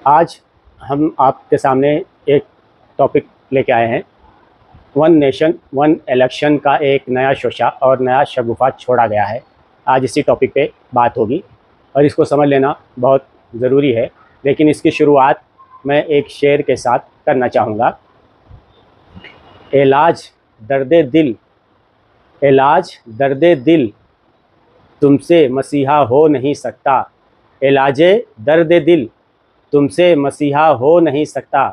आज हम आपके सामने एक टॉपिक लेके आए हैं। वन नेशन वन इलेक्शन का एक नया शोशा और नया शगुफा छोड़ा गया है। आज इसी टॉपिक पे बात होगी और इसको समझ लेना बहुत ज़रूरी है। लेकिन इसकी शुरुआत मैं एक शेर के साथ करना चाहूँगा। इलाज दर्दे दिल, इलाज दर्दे दिल तुमसे मसीहा हो नहीं सकता। इलाजे दर्दे दिल तुमसे मसीहा हो नहीं सकता।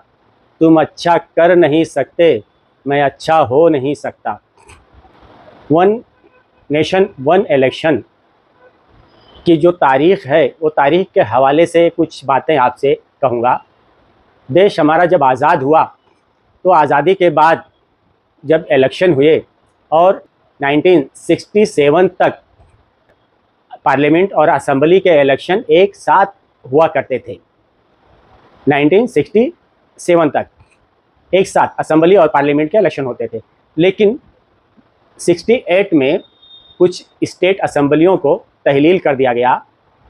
तुम अच्छा कर नहीं सकते, मैं अच्छा हो नहीं सकता। वन नेशन वन इलेक्शन की जो तारीख़ है वो तारीख़ के हवाले से कुछ बातें आपसे कहूँगा। देश हमारा जब आज़ाद हुआ तो आज़ादी के बाद जब इलेक्शन हुए और 1967 तक पार्लियामेंट और असेंबली के इलेक्शन एक साथ हुआ करते थे। 1967 तक एक साथ असेंबली और पार्लियामेंट के इलेक्शन होते थे। लेकिन 68 में कुछ स्टेट असेंबलियों को तहलील कर दिया गया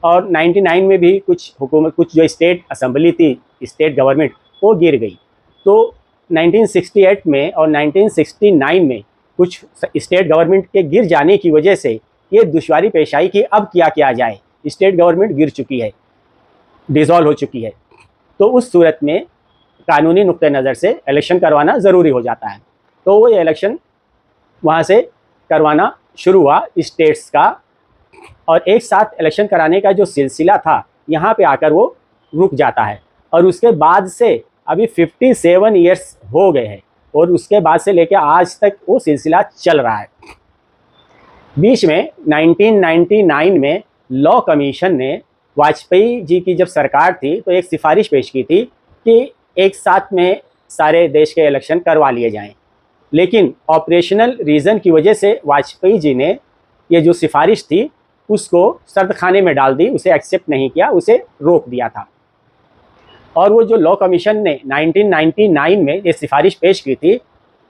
और 99 में भी कुछ जो स्टेट असेंबली थी, स्टेट गवर्नमेंट, वो गिर गई। तो 1968 में और 1969 में कुछ स्टेट गवर्नमेंट के गिर जाने की वजह से ये दुश्वारी पेश आई कि अब क्या किया जाए। स्टेट गवर्नमेंट गिर चुकी है, डिसॉल्व हो चुकी है। तो उस सूरत में कानूनी नुक्ते नज़र से इलेक्शन करवाना ज़रूरी हो जाता है। तो वो ये इलेक्शन वहाँ से करवाना शुरू हुआ स्टेट्स का, और एक साथ इलेक्शन कराने का जो सिलसिला था यहाँ पे आकर वो रुक जाता है। और उसके बाद से अभी 57 ईयर्स हो गए हैं और उसके बाद से लेकर आज तक वो सिलसिला चल रहा है। बीच में 1999 में लॉ कमीशन ने वाजपेयी जी की जब सरकार थी तो एक सिफारिश पेश की थी कि एक साथ में सारे देश के इलेक्शन करवा लिए जाएं। लेकिन ऑपरेशनल रीज़न की वजह से वाजपेयी जी ने ये जो सिफारिश थी उसको सर्दखाने में डाल दी, उसे एक्सेप्ट नहीं किया, उसे रोक दिया था। और वो जो लॉ कमीशन ने 1999 में ये सिफारिश पेश की थी,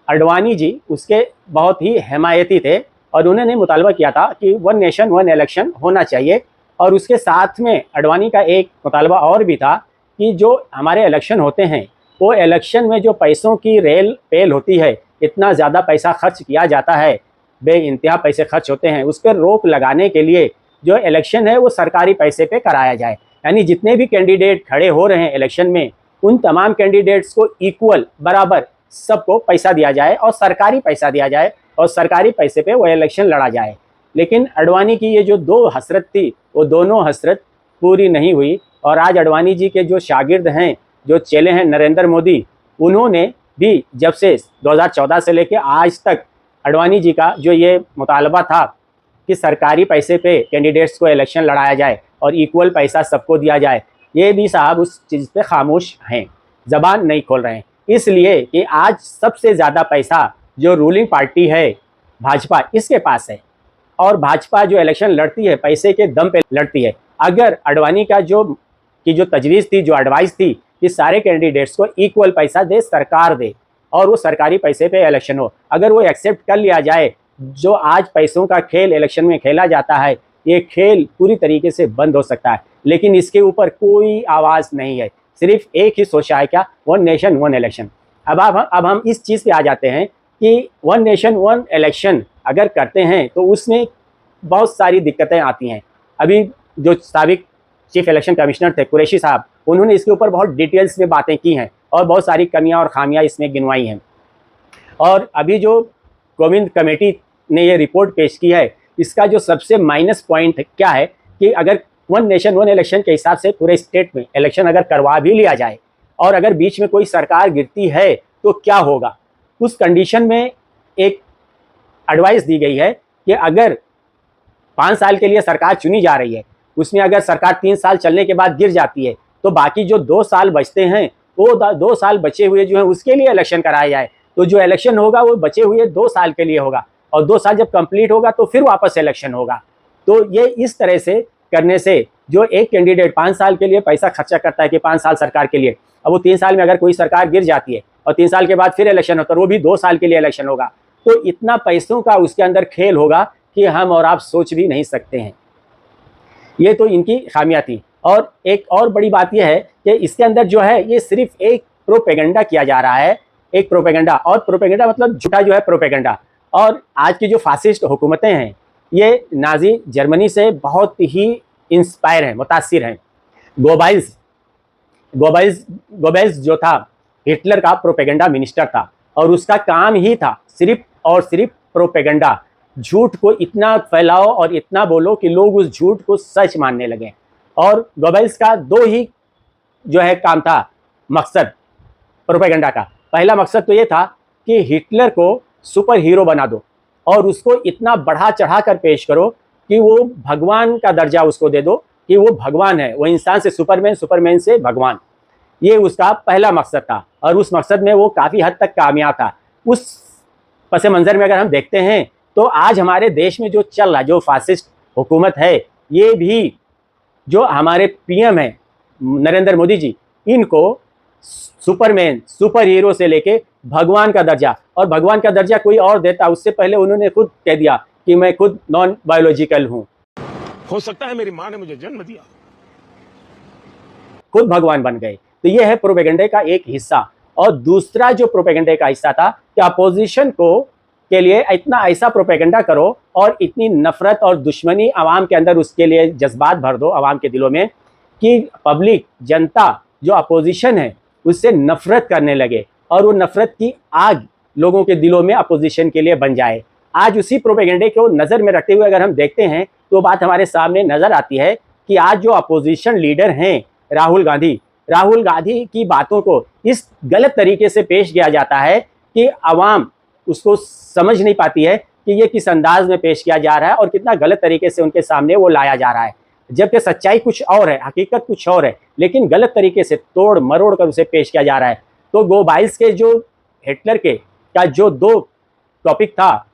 अडवाणी जी उसके बहुत ही हिमायती थे और उन्होंने मुतालबा किया था कि वन नेशन वन इलेक्शन होना चाहिए। और उसके साथ में अडवाणी का एक मुतालबा और भी था कि जो हमारे इलेक्शन होते हैं वो इलेक्शन में जो पैसों की रेल पेल होती है, इतना ज़्यादा पैसा खर्च किया जाता है, बेइंतहा पैसे खर्च होते हैं, उस पर रोक लगाने के लिए जो इलेक्शन है वो सरकारी पैसे पे कराया जाए। यानी जितने भी कैंडिडेट खड़े हो रहे हैं इलेक्शन में, उन तमाम कैंडिडेट्स को इक्वल बराबर सबको पैसा दिया जाए और सरकारी पैसा दिया जाए और सरकारी पैसे पे वो इलेक्शन लड़ा जाए। लेकिन अडवाणी की ये जो दो हसरत थी वो दोनों हसरत पूरी नहीं हुई। और आज अडवाणी जी के जो शागिर्द हैं, जो चेले हैं, नरेंद्र मोदी, उन्होंने भी जब से 2014 से लेकर आज तक अडवाणी जी का जो ये मुतालबा था कि सरकारी पैसे पे कैंडिडेट्स को इलेक्शन लड़ाया जाए और इक्वल पैसा सबको दिया जाए, ये भी साहब उस चीज़ पे खामोश हैं, ज़बान नहीं खोल रहे हैं। इसलिए कि आज सबसे ज़्यादा पैसा जो रूलिंग पार्टी है भाजपा, इसके पास है। और भाजपा जो इलेक्शन लड़ती है पैसे के दम पे लड़ती है। अगर अडवाणी का जो तजवीज़ थी, जो एडवाइस थी कि सारे कैंडिडेट्स को इक्वल पैसा दे, सरकार दे और वो सरकारी पैसे पे इलेक्शन हो, अगर वो एक्सेप्ट कर लिया जाए, जो आज पैसों का खेल इलेक्शन में खेला जाता है, ये खेल पूरी तरीके से बंद हो सकता है। लेकिन इसके ऊपर कोई आवाज़ नहीं है, सिर्फ एक ही सोचा है, क्या? One nation one election. अब हम इस चीज़ पे आ जाते हैं कि वन नेशन वन इलेक्शन अगर करते हैं तो उसमें बहुत सारी दिक्कतें आती हैं। अभी जो साबिक चीफ इलेक्शन कमिश्नर थे कुरैशी साहब, उन्होंने इसके ऊपर बहुत डिटेल्स में बातें की हैं और बहुत सारी कमियां और खामियां इसमें गिनवाई हैं। और अभी जो कोविंद कमेटी ने ये रिपोर्ट पेश की है, इसका जो सबसे माइनस पॉइंट क्या है कि अगर वन नेशन वन इलेक्शन के हिसाब से पूरे स्टेट में इलेक्शन अगर करवा भी लिया जाए और अगर बीच में कोई सरकार गिरती है तो क्या होगा। उस कंडीशन में एक एडवाइस दी गई है कि अगर 5 साल के लिए सरकार चुनी जा रही है, उसमें अगर सरकार 3 साल चलने के बाद गिर जाती है तो बाकी जो 2 साल बचते हैं, वो 2 साल बचे हुए जो हैं उसके लिए इलेक्शन कराया जाए। तो जो इलेक्शन होगा वो बचे हुए 2 साल के लिए होगा और 2 साल जब कंप्लीट होगा तो फिर वापस इलेक्शन होगा। तो ये इस तरह से करने से जो एक कैंडिडेट 5 साल के लिए पैसा खर्चा करता है कि 5 साल सरकार के लिए, अब वो 3 साल में अगर कोई सरकार गिर जाती है और 3 साल के बाद फिर इलेक्शन होता है, वो भी 2 साल के लिए इलेक्शन होगा, तो इतना पैसों का उसके अंदर खेल होगा कि हम और आप सोच भी नहीं सकते हैं। ये तो इनकी खामियां थी। और एक और बड़ी बात यह है कि इसके अंदर जो है ये सिर्फ एक प्रोपेगेंडा किया जा रहा है, एक प्रोपेगेंडा, और प्रोपेगेंडा मतलब झूठा जो है प्रोपेगेंडा। और आज की जो फासिस्ट हुकूमतें हैं ये नाजी जर्मनी से बहुत ही इंस्पायर हैं, मुतासिर हैं। गोबाइल्स गोबाइल्स गोबेल्स जो था हिटलर का प्रोपेगेंडा मिनिस्टर था और उसका काम ही था सिर्फ और सिर्फ प्रोपेगेंडा। झूठ को इतना फैलाओ और इतना बोलो कि लोग उस झूठ को सच मानने लगे। और गोबेल्स का दो ही जो है काम था, मकसद प्रोपेगेंडा का। पहला मकसद तो ये था कि हिटलर को सुपर हीरो बना दो और उसको इतना बढ़ा चढ़ा कर पेश करो कि वो भगवान का दर्जा उसको दे दो कि वो भगवान है, वो इंसान से सुपरमैन, सुपरमैन से भगवान। ये उसका पहला मकसद था और उस मकसद में वो काफ़ी हद तक कामयाब था। उस पस मंज़र में अगर हम देखते हैं तो आज हमारे देश में जो चल रहा, जो फासिस्ट हुकूमत है, ये भी जो हमारे पीएम हैं नरेंद्र मोदी जी, इनको सुपरमैन, सुपर हीरो से लेके भगवान का दर्जा, और भगवान का दर्जा कोई और देता, उससे पहले उन्होंने खुद कह दिया कि मैं खुद नॉन बायोलॉजिकल हूँ। हो सकता है मेरी माँ ने मुझे जन्म दिया, खुद भगवान बन गए। तो ये है प्रोपेगेंडे का एक हिस्सा। और दूसरा जो प्रोपेगेंडे का हिस्सा था कि अपोजिशन को के लिए इतना ऐसा प्रोपेगेंडा करो और इतनी नफरत और दुश्मनी आवाम के अंदर, उसके लिए जज्बात भर दो आवाम के दिलों में कि पब्लिक, जनता जो अपोजिशन है उससे नफरत करने लगे और वो नफरत की आग लोगों के दिलों में अपोजिशन के लिए बन जाए। आज उसी प्रोपेगेंडे को नज़र में रखते हुए अगर हम देखते हैं तो बात हमारे सामने नज़र आती है कि आज जो अपोजिशन लीडर हैं राहुल गांधी की बातों को इस गलत तरीके से पेश किया जाता है कि आवाम उसको समझ नहीं पाती है कि ये किस अंदाज में पेश किया जा रहा है और कितना गलत तरीके से उनके सामने वो लाया जा रहा है, जबकि सच्चाई कुछ और है, हकीकत कुछ और है, लेकिन गलत तरीके से तोड़ मरोड़ कर उसे पेश किया जा रहा है। तो गोबाइल्स के जो हिटलर के का जो दो टॉपिक था,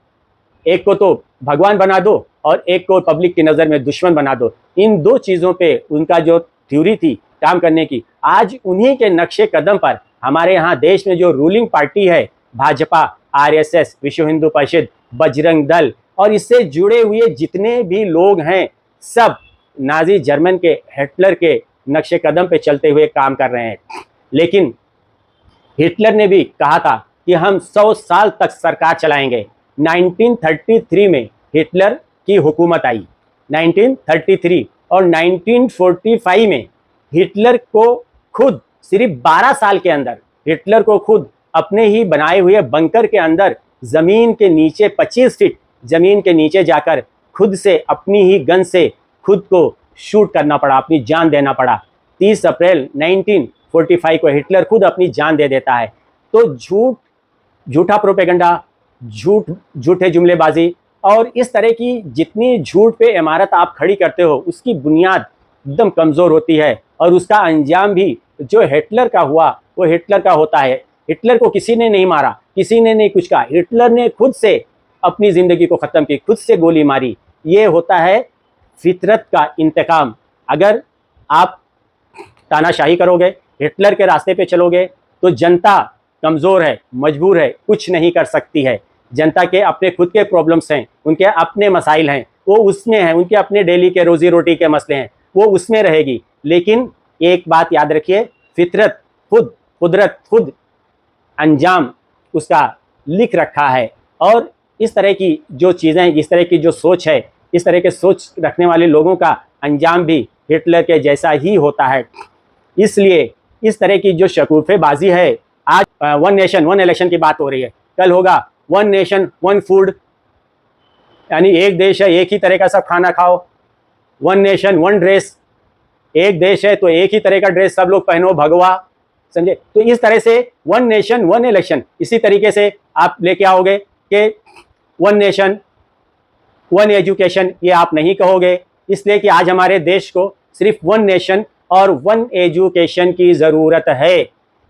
एक को तो भगवान बना दो और एक को पब्लिक की नज़र में दुश्मन बना दो, इन दो चीज़ों पे उनका जो थ्योरी थी काम करने की, आज उन्हीं के नक्शे कदम पर हमारे यहाँ देश में जो रूलिंग पार्टी है, भाजपा, आरएसएस, विश्व हिंदू परिषद, बजरंग दल और इससे जुड़े हुए जितने भी लोग हैं, सब नाजी जर्मन के, हिटलर के नक्शे कदम पे चलते हुए काम कर रहे हैं। लेकिन हिटलर ने भी कहा था कि हम 100 साल तक सरकार चलाएंगे। 1933 में हिटलर की हुकूमत आई, 1933, और 1945 में हिटलर को खुद सिर्फ 12 साल के अंदर हिटलर को खुद अपने ही बनाए हुए बंकर के अंदर ज़मीन के नीचे 25 फीट ज़मीन के नीचे जाकर खुद से अपनी ही गन से खुद को शूट करना पड़ा, अपनी जान देना पड़ा। 30 अप्रैल 1945 को हिटलर खुद अपनी जान दे देता है। तो झूठा प्रोपेगेंडा, झूठे जुमलेबाजी और इस तरह की जितनी झूठ पे इमारत आप खड़ी करते हो उसकी बुनियाद एकदम कमज़ोर होती है और उसका अंजाम भी जो हिटलर का हुआ वो हिटलर का होता है। हिटलर को किसी ने नहीं मारा, किसी ने नहीं कुछ कहा, हिटलर ने खुद से अपनी ज़िंदगी को ख़त्म की, खुद से गोली मारी। ये होता है फितरत का इंतकाम। अगर आप तानाशाही करोगे, हिटलर के रास्ते पे चलोगे तो जनता कमज़ोर है, मजबूर है, कुछ नहीं कर सकती है। जनता के अपने खुद के प्रॉब्लम्स हैं, उनके अपने मसाइल हैं, वो उसमें हैं, उनके अपने डेली के रोज़ी रोटी के मसले हैं, वो उसमें रहेगी। लेकिन एक बात याद रखिए, फितरत खुद, कुदरत खुद अंजाम उसका लिख रखा है। और इस तरह की जो चीज़ें, इस तरह की जो सोच है, इस तरह के सोच रखने वाले लोगों का अंजाम भी हिटलर के जैसा ही होता है। इसलिए इस तरह की जो शकूफेबाजी है, आज वन नेशन वन इलेक्शन की बात हो रही है, कल होगा वन नेशन वन फूड, यानी एक देश है एक ही तरह का सब खाना खाओ। वन नेशन वन ड्रेस, एक देश है तो एक ही तरह का ड्रेस सब लोग पहनो, भगवा, समझे। तो इस तरह से वन नेशन वन इलेक्शन, इसी तरीके से आप लेके आओगे कि वन नेशन वन एजुकेशन, ये आप नहीं कहोगे। इसलिए कि आज हमारे देश को सिर्फ वन नेशन और वन एजुकेशन की ज़रूरत है।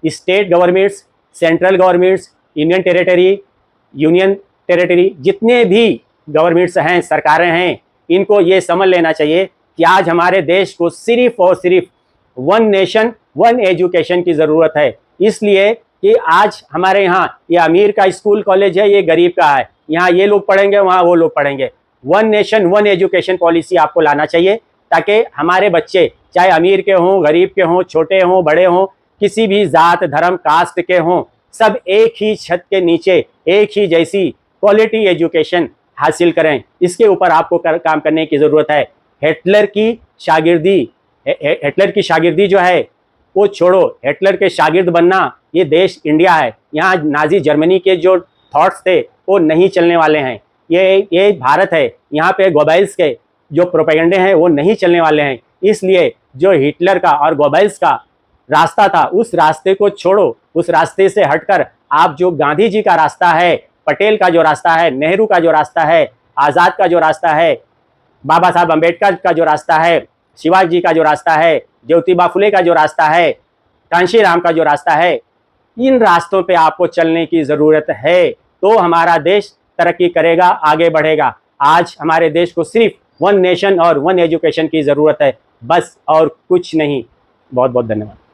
State governments, central governments, union territory, जितने भी गवर्नमेंट्स हैं, सरकारें हैं, इनको ये समझ लेना चाहिए कि आज हमारे देश को सिर्फ और सिर्फ वन नेशन वन एजुकेशन की ज़रूरत है। इसलिए कि आज हमारे यहाँ ये अमीर का स्कूल कॉलेज है, ये गरीब का है, यहाँ ये लोग पढ़ेंगे, वहाँ वो लोग पढ़ेंगे। One nation one education policy आपको लाना चाहिए ताकि हमारे बच्चे चाहे अमीर के हों, गरीब के हों, छोटे हों, बड़े हों, किसी भी जात धर्म कास्ट के हों, सब एक ही छत के नीचे एक ही जैसी क्वालिटी एजुकेशन हासिल करें। इसके ऊपर आपको काम करने की ज़रूरत है। हिटलर की शागिर्दी जो है वो छोड़ो, हिटलर के शागिर्द बनना, ये देश इंडिया है। यहाँ नाजी जर्मनी के जो थॉट्स थे वो नहीं चलने वाले हैं। ये भारत है, यहाँ पे गोबेल्स के जो प्रोपेगेंडे हैं वो नहीं चलने वाले हैं। इसलिए जो हिटलर का और गोबेल्स का रास्ता था उस रास्ते को छोड़ो, उस रास्ते से हटकर आप जो गांधी जी का रास्ता है, पटेल का जो रास्ता है, नेहरू का जो रास्ता है, आज़ाद का जो रास्ता है, बाबा साहब अम्बेडकर का जो रास्ता है, शिवाजी का जो रास्ता है, ज्योतिबा फुले का जो रास्ता है, कांशीराम का जो रास्ता है, इन रास्तों पे आपको चलने की ज़रूरत है। तो हमारा देश तरक्की करेगा, आगे बढ़ेगा। आज हमारे देश को सिर्फ वन नेशन और वन एजुकेशन की ज़रूरत है, बस, और कुछ नहीं। बहुत बहुत धन्यवाद।